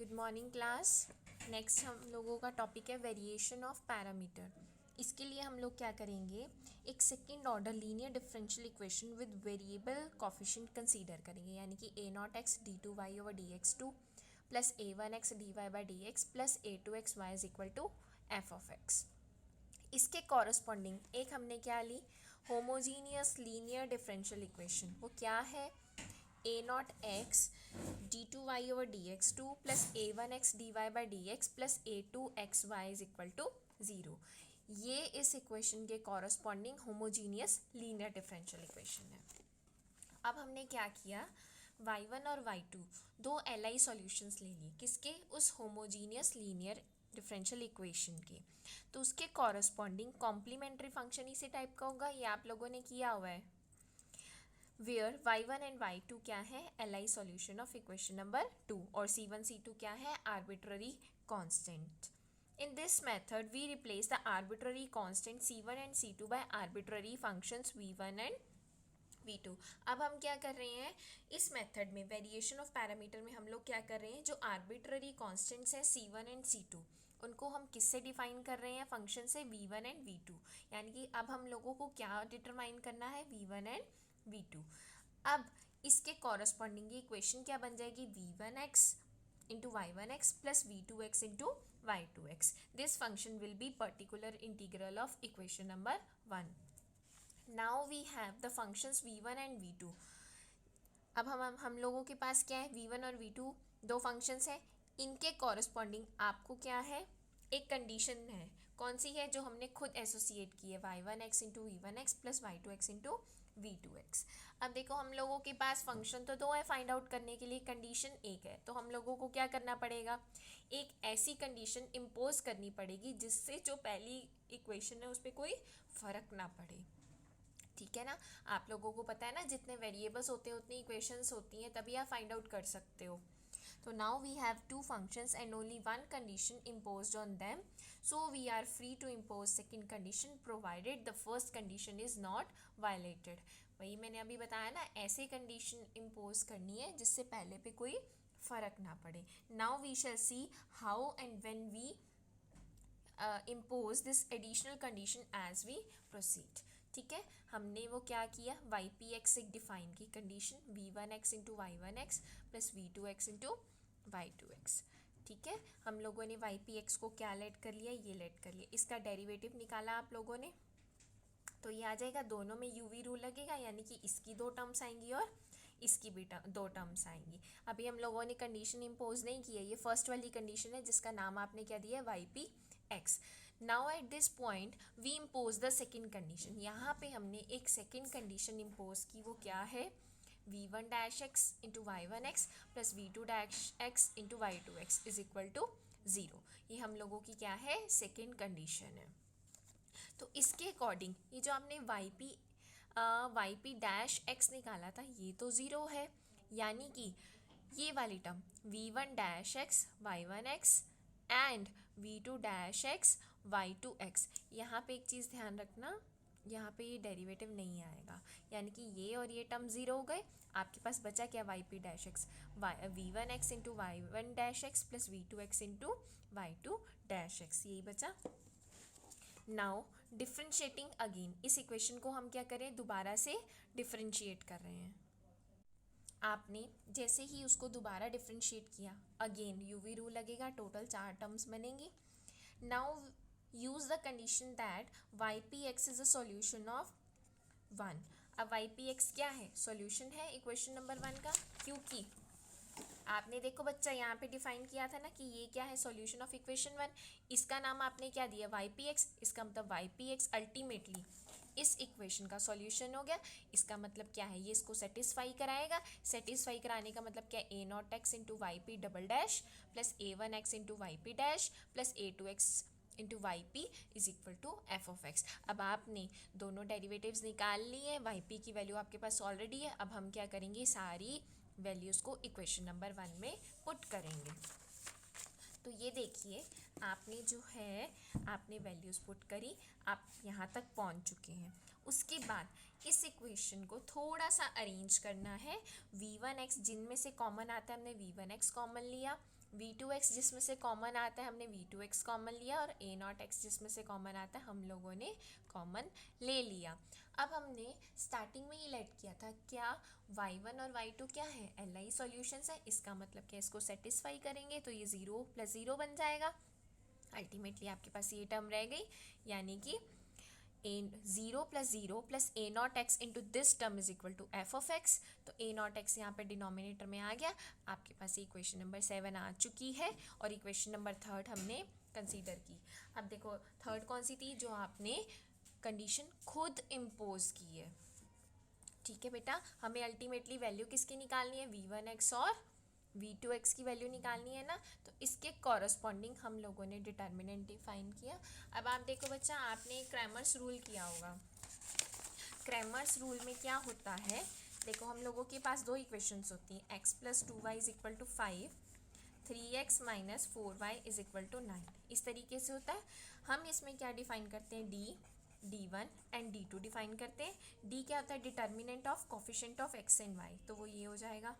Good morning class. Next हम लोगों का टॉपिक है वेरिएशन ऑफ पैरामीटर। इसके लिए हम लोग क्या करेंगे, एक second order linear differential equation with variable coefficient consider करेंगे, यानी कि A nought X D two Y over D X two plus A one x D Y by D x plus A two x Y is equal to F of X. इसके corresponding एक हमने क्या ली, homogeneous linear differential equation. वो क्या है, A nought X D two Y over D X two plus A one x D Y by D x plus A two x Y is equal to zero. ये इस equation के corresponding homogeneous linear differential equation है। अब हमने क्या किया, y1 और y2 दो एलआई सॉल्यूशंस ले लिए, किसके, उस होमोजीनियस लीनियर डिफरेंशियल इक्वेशन के। तो उसके कॉरस्पॉन्डिंग कॉम्प्लीमेंट्री फंक्शन इसी टाइप का होगा, ये आप लोगों ने किया हुआ है, वेयर y1 एंड y2 क्या है, LI solution of equation number 2 और c1 c2 क्या है, arbitrary constant. In this method, we replace the arbitrary constant c1 and c2 by arbitrary functions v1 and v2। अब हम क्या कर रहे हैं, इस मेथड में वेरिएशन ऑफ पैरामीटर में हम लोग क्या कर रहे हैं, जो आर्बिट्ररी कांस्टेंट्स हैं c1 एंड c2 उनको हम किससे डिफाइन कर रहे हैं, फंक्शन से v1 एंड v2। यानी कि अब हम लोगों को क्या डिटरमाइन करना है, v1 एंड v2। अब इसके कॉरस्पॉन्डिंग की इक्वेशन क्या बन जाएगी, v1x into y one x plus v two x into y two x. This function will be particular integral of equation number 1। Now we have the functions v1 and v2। अब हम लोगों के पास क्या है, v1 और v2 दो functions हैं, इनके कॉरस्पॉन्डिंग आपको क्या है, एक कंडीशन है, कौन सी है, जो हमने खुद एसोसिएट की है, y1x into v one x plus y two x into v two x. अब देखो हम लोगों के पास फंक्शन तो दो है, फाइंड आउट करने के लिए कंडीशन एक है, तो हम लोगों को क्या करना पड़ेगा, एक ऐसी कंडीशन इम्पोज करनी पड़ेगी जिससे जो पहली इक्वेशन है उस पर कोई फर्क ना पड़े। ठीक है ना, आप लोगों को पता है ना, जितने वेरिएबल्स होते हैं उतनी इक्वेशंस होती हैं, तभी आप फाइंड आउट कर सकते हो। So now we have two functions and only one condition imposed on them. So we are free to impose second condition provided the first condition is not violated. वही मैंने अभी बताया ना, ऐसे कंडीशन इम्पोज करनी है जिससे पहले पे कोई फर्क ना पड़े। Now we shall see how and when we impose this additional condition as we proceed। ठीक है, हमने वो क्या किया, वाई पी एक्स से डिफाइन की condition v one x into y one x plus v two x into y two x. ठीक है, हम लोगों ने वाई पी एक्स को क्या लेट कर लिया, ये लेट कर लिया, इसका डेरिवेटिव निकाला आप लोगों ने, तो ये आ जाएगा, दोनों में यूवी रूल लगेगा, यानी कि इसकी दो टर्म्स आएंगी और इसकी भी दो टर्म्स आएंगी। अभी हम लोगों ने कंडीशन इम्पोज नहीं की है, ये फर्स्ट वाली कंडीशन है जिसका नाम आपने क्या दिया है, y p x. Now at this point we impose the second condition. यहाँ पे हमने एक सेकेंड कंडीशन इम्पोज की, वो क्या है, v one dash x into y one x plus v two dash x into y two x is equal to zero. ये हम लोगों की क्या है, सेकेंड कंडीशन है। तो इसके अकॉर्डिंग ये जो आपने वाई पी डैश एक्स निकाला था, ये तो ज़ीरो है, यानी कि ये वाली term v one dash x y one x and v two dash x y two x, यहाँ पे एक चीज़ ध्यान रखना, यहाँ पे ये डेरिवेटिव नहीं आएगा, यानी कि ये और ये टर्म ज़ीरो हो गए। आपके पास बचा क्या, y P dash x v one x into y one dash x plus v two x into y two dash x, यही बचा। नाउ डिफ्रेंशिएटिंग अगेन, इस इक्वेशन को हम क्या करें, दोबारा से डिफ्रेंशिएट कर रहे हैं। आपने जैसे ही उसको दोबारा डिफ्रेंशिएट किया, अगेन यूवी रूल लगेगा, टोटल 4 टर्म्स बनेंगी। Now use the condition that y p x is a solution of 1। अब वाई पी एक्स क्या है, सॉल्यूशन है इक्वेशन नंबर 1 का, क्योंकि आपने देखो बच्चा यहाँ पे डिफाइन किया था ना कि ये क्या है, सॉल्यूशन ऑफ इक्वेशन 1, इसका नाम आपने क्या दिया, वाई पी एक्स। इसका मतलब वाई पी एक्स अल्टीमेटली इस इक्वेशन का सॉल्यूशन हो गया। इसका मतलब क्या है, ये इसको सेटिस्फाई कराएगा। सेटिस्फाई कराने का मतलब क्या, A nought X into Y P double dash plus A one x into Y P dash plus A two x into Y P is equal to F of X. अब आपने दोनों derivatives निकाल लिए, Y P की value आपके पास already है। अब हम क्या करेंगे, सारी वैल्यूज़ को इक्वेशन नंबर 1 में पुट करेंगे। तो ये देखिए, आपने जो है आपने वैल्यूज़ पुट करी, आप यहाँ तक पहुँच चुके हैं। उसके बाद इस इक्वेशन को थोड़ा सा अरेंज करना है। v1x जिनमें से कॉमन आता है, हमने v1x कॉमन लिया, v2x जिसमें से कॉमन आता है हमने v2x कॉमन लिया, और a0x जिसमें से कॉमन आता है हम लोगों ने कॉमन ले लिया। अब हमने स्टार्टिंग में ये लेट किया था, क्या y1 और y2 क्या है, LI सॉल्यूशंस है, इसका मतलब क्या इसको सेटिस्फाई करेंगे तो ये 0 + 0 बन जाएगा। अल्टीमेटली आपके पास ये टर्म रह गई, यानी कि a0 + 0 + a0x into this term is equal to f(x). तो a0x यहाँ पे डिनोमिनेटर में आ गया। आपके पास इक्वेशन नंबर 7 आ चुकी है, और इक्वेशन नंबर 3 हमने कंसीडर की। अब देखो थर्ड कौन सी थी, जो आपने कंडीशन खुद इम्पोज की है। ठीक है बेटा, हमें अल्टीमेटली वैल्यू किसकी निकालनी है, v1x और v2x की वैल्यू निकालनी है ना, तो इसके कॉरस्पॉन्डिंग हम लोगों ने डिटर्मिनेंट डिफाइन किया। अब आप देखो बच्चा, आपने क्रैमर्स रूल किया होगा। क्रैमर्स रूल में क्या होता है, देखो हम लोगों के पास दो इक्वेशंस होती हैं, x + 2y = 5, 3x - 4y = 9। इस तरीके से होता है। हम इसमें क्या डिफाइन करते हैं, d1 एंड d2 डिफाइन करते हैं। d क्या होता है, determinant of coefficient of x and y, तो वो ये हो जाएगा।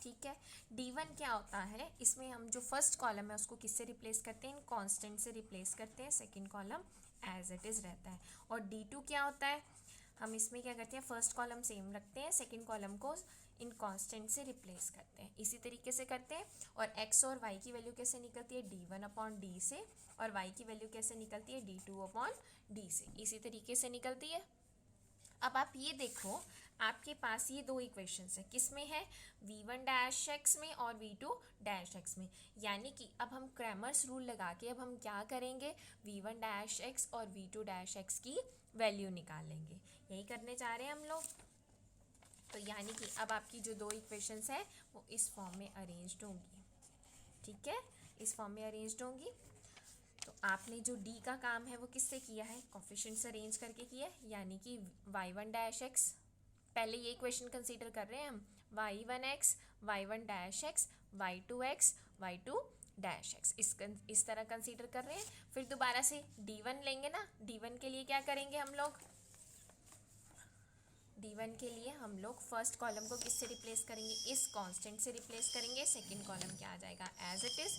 ठीक है, d1 क्या होता है, इसमें हम जो फर्स्ट कॉलम है उसको किससे रिप्लेस करते हैं, कांस्टेंट से रिप्लेस करते हैं, second column as it is रहता है। और d2 क्या होता है, हम इसमें क्या करते हैं, फर्स्ट कॉलम सेम रखते हैं, सेकंड कॉलम को इन कांस्टेंट से रिप्लेस करते हैं। इसी तरीके से करते हैं। और x और y की वैल्यू कैसे निकलती है, d1/d से, और y की वैल्यू कैसे निकलती है, d2/d से, इसी तरीके से निकलती है। अब आप ये देखो, आपके पास ये दो इक्वेशंस हैं, किस में है, v1-x में और v2-x में। यानी कि अब हम क्रैमर्स रूल लगा के अब हम क्या करेंगे, v1-x और v2-x की वैल्यू निकालेंगे। यही करने जा रहे हैं हम लोग। तो यानी कि अब आपकी जो दो इक्वेशंस हैं वो इस फॉर्म में अरेंज्ड होंगी। ठीक है, इस फॉर्म में अरेंज्ड होंगी। तो आपने जो d का काम है वो किससे किया है, कोफिशिएंट्स अरेंज करके किया है। यानी कि y1-x, पहले ये इक्वेशन कंसीडर कर रहे हैं हम, y1x, y1-x, y2x, y2-x, इस तरह कंसीडर कर रहे हैं। फिर दोबारा से d1 लेंगे ना, d1 के लिए क्या करेंगे हम लोग, d1 के लिए हम लोग फर्स्ट कॉलम को किससे रिप्लेस करेंगे, इस कांस्टेंट से रिप्लेस करेंगे, सेकंड कॉलम क्या आ जाएगा, एज इट इज़।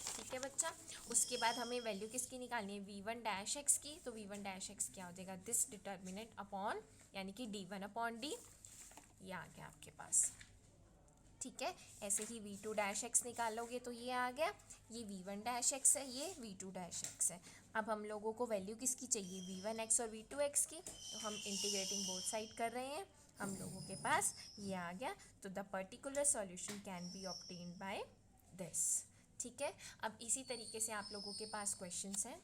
ठीक है बच्चा, उसके बाद हमें वैल्यू किसकी निकालनी है, v1-x की। तो v1-x क्या हो जाएगा, दिस डिटर्मिनेंट अपॉन, यानी कि d1/d, ये आ गया आपके पास। ठीक है, ऐसे ही v2-x निकालोगे तो ये आ गया, ये v1-x है, ये v2-x है। अब हम लोगों को वैल्यू किसकी चाहिए, v1x और v2x की, तो हम इंटीग्रेटिंग बोथ साइड कर रहे हैं, हम लोगों के पास ये आ गया। तो the particular solution can be obtained by this. ठीक है, अब इसी तरीके से आप लोगों के पास क्वेश्चंस हैं,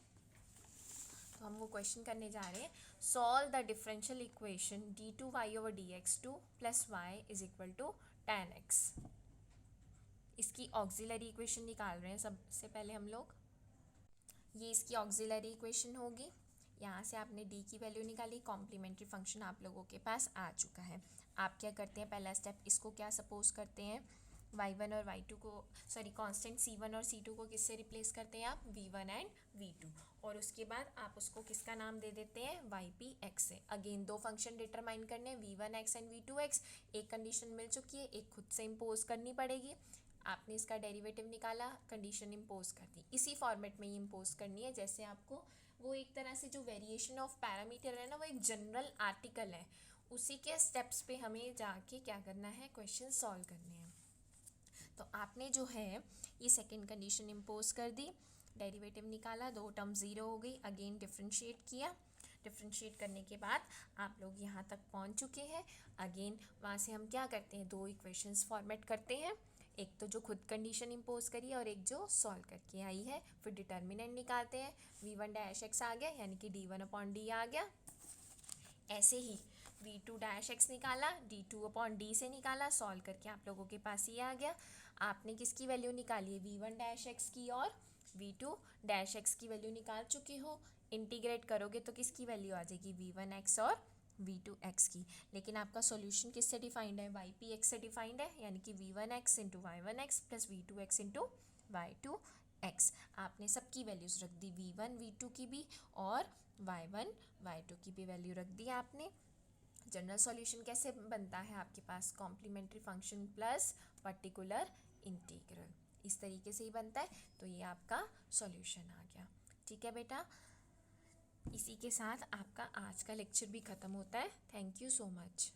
तो हम वो क्वेश्चन करने जा रहे हैं। Solve the differential equation d2y/dx2 + y = tan x। इसकी ऑक्सिलरी इक्वेशन निकाल रहे हैं सबसे पहले हम लोग। ये इसकी ऑक्सिलरी इक्वेशन होगी। यहाँ से आपने d की वैल्यू निकाली, कॉम्प्लीमेंट्री फंक्शन आप लोगों के पास आ चुका है। आप क्या करते हैं, पहला स्टेप, इसको क्या सपोज करते हैं, y1 और y2 को, सॉरी कांस्टेंट c1 और c2 को किससे रिप्लेस करते हैं आप, v1 एंड v2, और उसके बाद आप उसको किसका नाम दे देते हैं, yp(x) से। अगेन दो फंक्शन डिटरमाइन करने हैं, v1x एंड v2x। एक कंडीशन मिल चुकी है, एक खुद से इम्पोज करनी पड़ेगी। आपने इसका डेरिवेटिव निकाला, कंडीशन इम्पोज कर दी, इसी फॉर्मेट में ही इम्पोज करनी है। जैसे आपको वो एक तरह से जो वेरिएशन ऑफ पैरामीटर है ना, वो एक जनरल आर्टिकल है, उसी के स्टेप्स पे हमें जाके क्या करना है, क्वेश्चन सॉल्व करने हैं। तो आपने जो है ये सेकंड कंडीशन इम्पोज कर दी, डेरिवेटिव निकाला, दो टर्म ज़ीरो हो गई, अगेन डिफ्रेंशिएट किया। डिफ्रेंशिएट करने के बाद आप लोग यहाँ तक पहुँच चुके हैं। अगेन वहाँ से हम क्या करते हैं, दो इक्वेशंस फॉर्मेट करते हैं, एक तो जो खुद कंडीशन इम्पोज करी और एक जो सॉल्व करके आई है। फिर डिटर्मिनेंट निकालते हैं, v1-x आ गया, यानी कि d1/d आ गया। ऐसे ही v2-x निकाला, d2/d से निकाला, सॉल्व करके आप लोगों के पास ये आ गया। आपने किसकी वैल्यू निकाली है, v1-x की और v2-x की वैल्यू निकाल चुके हो। इंटीग्रेट करोगे तो किसकी वैल्यू आ जाएगी, v1x और v2x की। लेकिन आपका सॉल्यूशन किससे डिफाइंड है, ypx से डिफाइंड है, यानी कि v1x × y1x + v2x × y2x। आपने सबकी वैल्यूज़ रख दी, v1 v2 की भी और y1 y2 की भी वैल्यू रख दी आपने। जनरल सॉल्यूशन कैसे बनता है आपके पास, complementary function plus particular integral. इस तरीके से ही बनता है। तो ये आपका सॉल्यूशन आ गया। ठीक है बेटा, इसी के साथ आपका आज का लेक्चर भी ख़त्म होता है। Thank you so much.